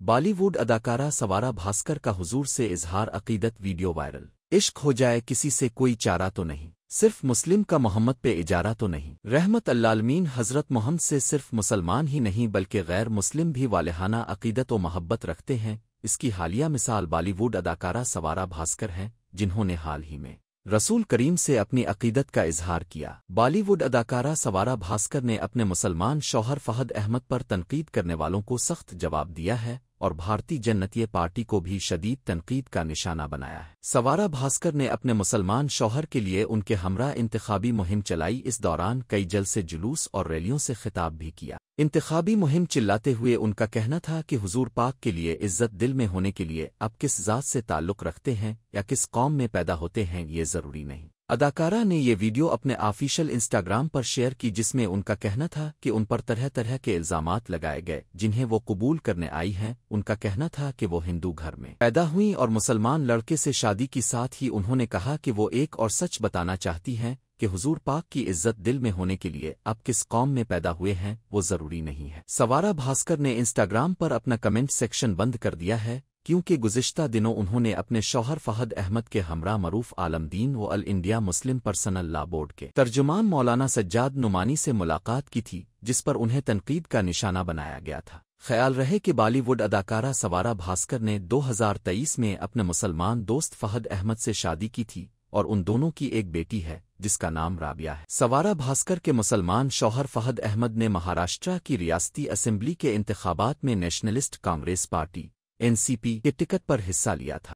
بالی would اداکارہ سوارا بھاسکر کا حضور سے اظہار عقیدت ویڈیو وائرل۔ عشق ہو جائے کسی سے کوئی چارہ تو نہیں، صرف مسلم کا محمد پہ اجارہ تو نہیں۔ رحمت العالمین حضرت محمد سے صرف مسلمان ہی نہیں بلکہ غیر مسلم بھی والہانہ عقیدت و محبت رکھتے ہیں۔ اس کی حالیہ مثال بالی ووڈ اداکارہ سوارا بھاسکر ہیں، جنہوں نے حال ہی میں رسول کریم سے اپنی عقیدت کا اظہار کیا۔ بالی ووڈ اداکارہ سوارا بھاسکر نے اپنے مسلمان شوہر فہد احمد پر تنقید کرنے والوں کو سخت جواب دیا ہے اور بھارتی جنتا پارٹی کو بھی شدید تنقید کا نشانہ بنایا ہے۔ سوارا بھاسکر نے اپنے مسلمان شوہر کے لیے ان کے ہمراہ انتخابی مہم چلائی۔ اس دوران کئی جلسے، جلوس اور ریلیوں سے خطاب بھی کیا۔ انتخابی مہم چلاتے ہوئے ان کا کہنا تھا کہ حضور پاک کے لیے عزت دل میں ہونے کے لیے اب کس ذات سے تعلق رکھتے ہیں یا کس قوم میں پیدا ہوتے ہیں یہ ضروری نہیں۔ اداکارہ نے یہ ویڈیو اپنے آفیشل انسٹاگرام پر شیئر کی، جس میں ان کا کہنا تھا کہ ان پر طرح طرح کے الزامات لگائے گئے جنہیں وہ قبول کرنے آئی ہیں۔ ان کا کہنا تھا کہ وہ ہندو گھر میں پیدا ہوئی اور مسلمان لڑکے سے شادی کی، ساتھ ہی انہوں نے کہا کہ وہ ایک اور سچ بتانا چاہتی ہیں کہ حضور پاک کی عزت دل میں ہونے کے لیے اب کس قوم میں پیدا ہوئے ہیں وہ ضروری نہیں ہے۔ سوارا بھاسکر نے انسٹاگرام پر اپنا کمنٹ سیکشن بند کر دیا ہے کیونکہ گزشتہ دنوں انہوں نے اپنے شوہر فہد احمد کے ہمراہ معروف عالم دین و ال انڈیا مسلم پرسنل لا بورڈ کے ترجمان مولانا سجاد نعمانی سے ملاقات کی تھی، جس پر انہیں تنقید کا نشانہ بنایا گیا تھا۔ خیال رہے کہ بالی ووڈ اداکارہ سوارا بھاسکر نے 2023 میں اپنے مسلمان دوست فہد احمد سے شادی کی تھی اور ان دونوں کی ایک بیٹی ہے جس کا نام رابعہ ہے۔ سوارا بھاسکر کے مسلمان شوہر فہد احمد نے مہاراشٹرا کی ریاستی اسمبلی کے انتخابات میں نیشنلسٹ کانگریس پارٹی (NCP) کے ٹکٹ پر حصہ لیا تھا۔